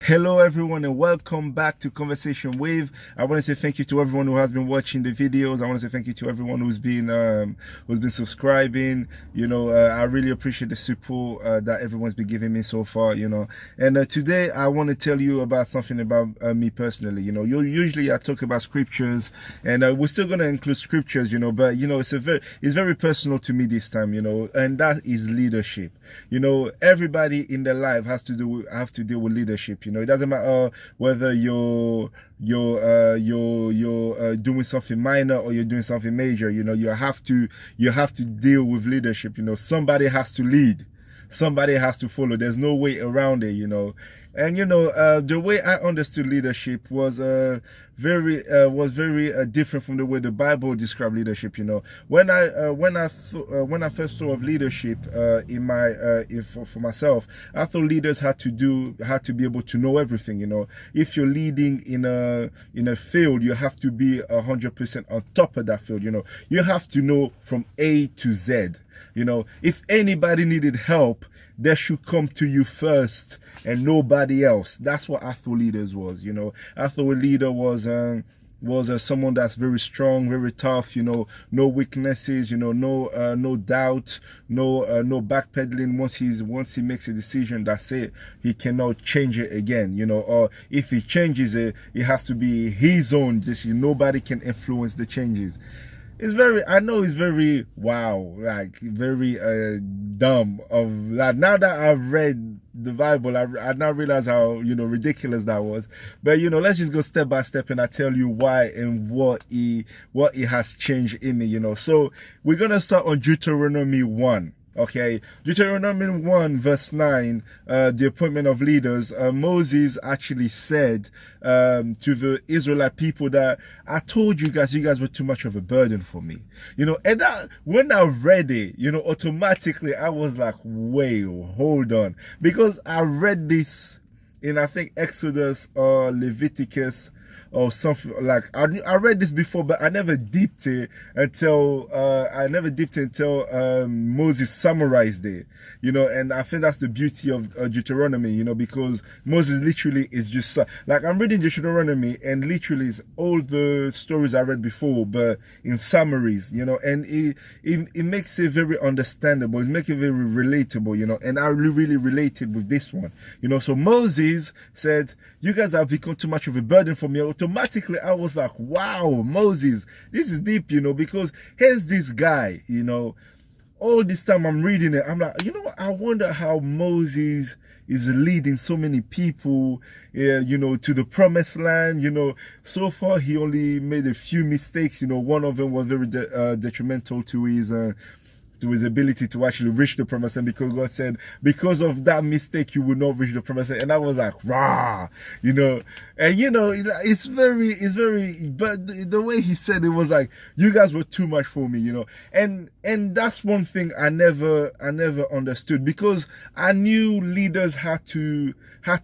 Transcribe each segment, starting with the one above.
Hello everyone and welcome back to Conversation Wave. I want to say thank you to everyone who has been watching the videos. I want to say thank you to everyone who's been subscribing. I really appreciate the support that everyone's been giving me so far, And today I want to tell you about something about me personally. Usually I talk about scriptures, and we're still going to include scriptures, but it's very personal to me this time, and that is leadership. Everybody in their life have to deal with leadership. It doesn't matter whether you're doing something minor or you're doing something major. You have to deal with leadership. Somebody has to lead, somebody has to follow. There's no way around it. And the way I understood leadership was very different from the way the Bible described leadership. When I first thought of leadership for myself, I thought leaders had to be able to know everything. If you're leading in a field, you have to be 100% on top of that field. You have to know from A to Z. If anybody needed help, they should come to you first and nobody else. That's what I thought leaders was. I thought a leader was someone that's very strong, very tough, no weaknesses, no doubt, no backpedaling. Once he makes a decision, that's it. He cannot change it again, or if he changes it, it has to be his own. Nobody can influence the changes. I know it's very very dumb of that. Now that I've read the Bible, I now realize how, ridiculous that was. But, let's just go step by step and I tell you why and what it has changed in me, So we're going to start on Deuteronomy 1. Okay, Deuteronomy 1 verse 9, the appointment of leaders. Moses actually said to the Israelite people that I told you guys were too much of a burden for me. And that, when I read it, automatically I was like, wait, hold on. Because I read this in, I think, Exodus or Leviticus or something. Like I read this before, but I never dipped it until Moses summarized it. And I think that's the beauty of Deuteronomy. Because Moses literally is just like, I'm reading Deuteronomy and literally it's all the stories I read before, but in summaries. And it makes it very understandable. It makes it very relatable. And I really related with this one. So Moses said, "You guys have become too much of a burden for me." Automatically I was like, wow, Moses, this is deep, because here's this guy, all this time I'm reading it, I'm like, I wonder how Moses is leading so many people, to the promised land. So far he only made a few mistakes. One of them was very detrimental to his ability to actually reach the promised land, because God said, because of that mistake, you will not reach the promised land. And I was like, rah, and it's very, but the way he said it was like, you guys were too much for me, and that's one thing I never understood, because I knew leaders had to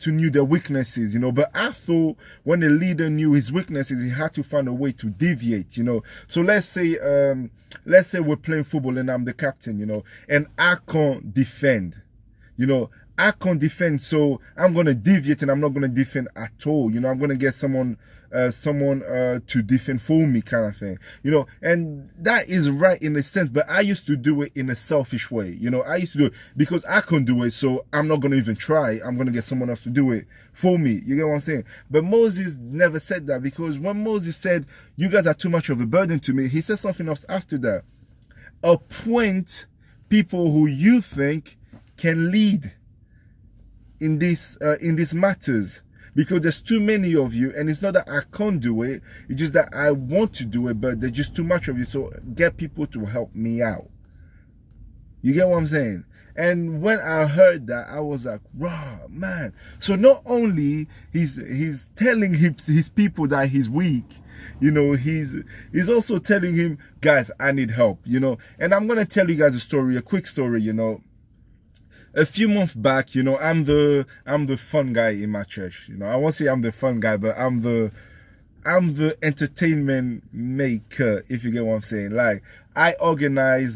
know their weaknesses, but I thought when a leader knew his weaknesses, he had to find a way to deviate, So let's say we're playing football and I'm the captain, and I can't defend, I can't defend, so I'm going to deviate and I'm not going to defend at all. I'm going to get someone to defend for me, kind of thing, and that is right in a sense, but I used to do it in a selfish way. I used to do it because I couldn't do it, so I'm not going to even try. I'm going to get someone else to do it for me. You get what I'm saying? But Moses never said that, because when Moses said, you guys are too much of a burden to me, he said something else after that. Appoint people who you think can lead in these matters, because there's too many of you, and it's not that I can't do it, it's just that I want to do it, but there's just too much of you, so get people to help me out. You get what I'm saying? And when I heard that, I was like, wow, man. So not only he's telling his people that he's weak, he's also telling him, guys, I need help, And I'm gonna tell you guys a quick story, A few months back, I'm the fun guy in my church. I won't say I'm the fun guy, but I'm the entertainment maker, if you get what I'm saying. Like, I organize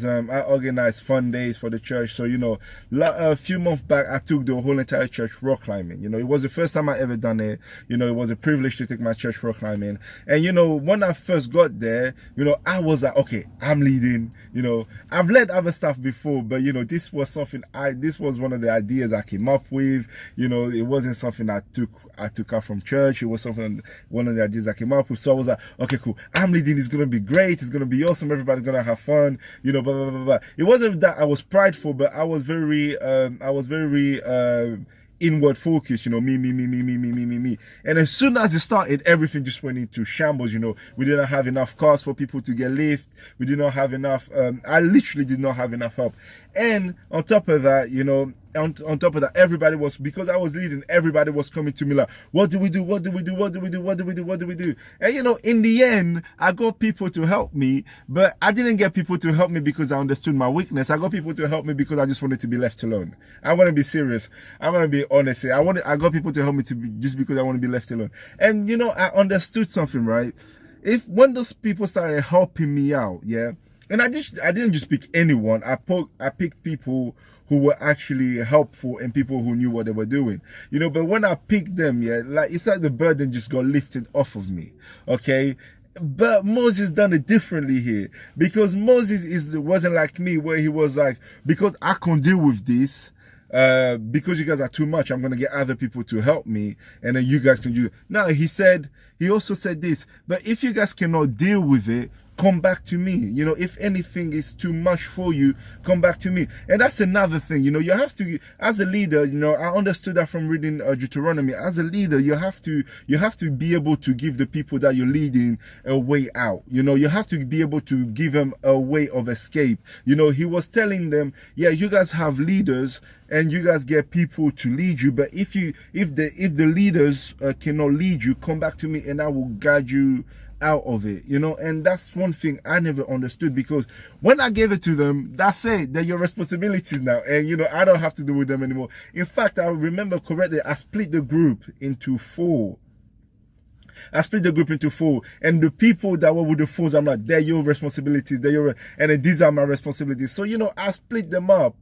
fun days for the church. So, you know, a few months back, I took the whole entire church rock climbing. You know, it was the first time I ever done it. You know, it was a privilege to take my church rock climbing. And, you know, when I first got there, you know, I was like, okay, I'm leading. You know, I've led other stuff before, but, you know, this was something this was one of the ideas I came up with. You know, it wasn't something I took out from church. It was one of the ideas I came up with. So I was like, okay, cool. I'm leading. It's going to be great. It's going to be awesome. Everybody's going to have fun, you know, blah, blah, blah, blah. It wasn't that I was prideful, but I was very inward focused, you know, me. And as soon as it started, everything just went into shambles, you know. We didn't have enough cars for people to get lift. We did not have enough, I literally did not have enough help. And on top of that, you know, on top of that, everybody was, because I was leading, everybody was coming to me like, what do we do? What do we do? What do we do? What do we do? What do we do? And, you know, in the end, I got people to help me, but I didn't get people to help me because I understood my weakness. I got people to help me because I just wanted to be left alone. I want to be serious. I want to be honest. I got people to help me just because I want to be left alone. And, you know, I understood something, right? When those people started helping me out, yeah, and I didn't just pick anyone. I picked people who were actually helpful and people who knew what they were doing, you know. But when I picked them, yeah, like it's like the burden just got lifted off of me, okay. But Moses done it differently here, because Moses wasn't like me, where he was like, because I can't deal with this, because you guys are too much, I'm gonna get other people to help me, and then you guys can do it. No, he also said this, but if you guys cannot deal with it, come back to me. You know, if anything is too much for you, come back to me. And that's another thing, you know, you have to, as a leader, you know, I understood that from reading Deuteronomy. As a leader, you have to be able to give the people that you're leading a way out. You know, you have to be able to give them a way of escape. You know, he was telling them, yeah, you guys have leaders and you guys get people to lead you, but if the leaders cannot lead you, come back to me and I will guide you out of it, you know. And that's one thing I never understood, because when I gave it to them, that's it, they're your responsibilities now, and you know, I don't have to deal with them anymore. In fact, I remember correctly, I split the group into four. And the people that were with the phones, I'm like, they're your responsibilities, and then these are my responsibilities. So, you know, I split them up,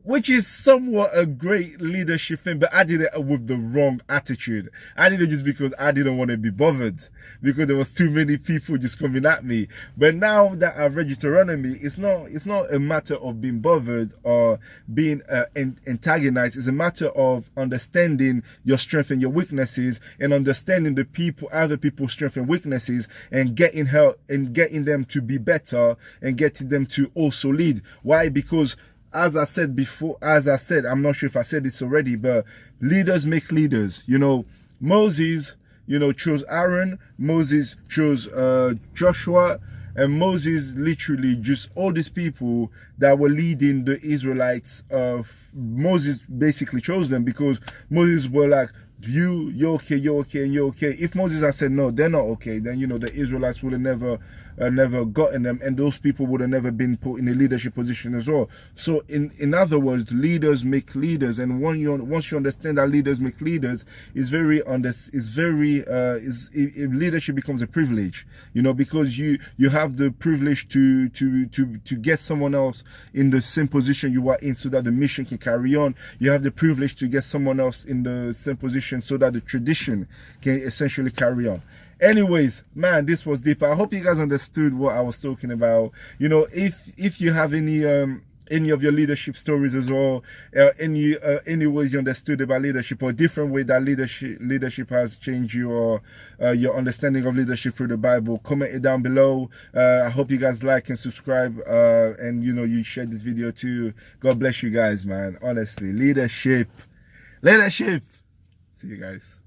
which is somewhat a great leadership thing, but I did it with the wrong attitude. I did it just because I didn't want to be bothered, because there was too many people just coming at me. But now that I've read Deuteronomy, it's not a matter of being bothered or being antagonized. It's a matter of understanding your strengths and your weaknesses, and understanding other people's strengths and weaknesses, and getting help and getting them to be better and getting them to also lead. Why? Because as I said, I'm not sure if I said this already, but leaders make leaders. You know, Moses, you know, chose Aaron, Moses chose Joshua, and Moses literally just all these people that were leading the Israelites. Moses basically chose them because Moses were like, you're okay, and you're okay. If Moses had said no, they're not okay, then, you know, the Israelites would have never gotten them, and those people would have never been put in a leadership position as well. So in other words, leaders make leaders, and once you understand that leaders make leaders, leadership becomes a privilege, you know, because you have the privilege to get someone else in the same position you are in, so that the mission can carry on. You have the privilege to get someone else in the same position so that the tradition can essentially carry on. Anyways, man, this was deep. I hope you guys understood what I was talking about. You know, if you have any of your leadership stories as well, any ways you understood about leadership, or different way that leadership has changed you, or your understanding of leadership through the Bible, comment it down below. I hope you guys like and subscribe, and you know, you share this video too. God bless you guys, man. Honestly, leadership. See you guys.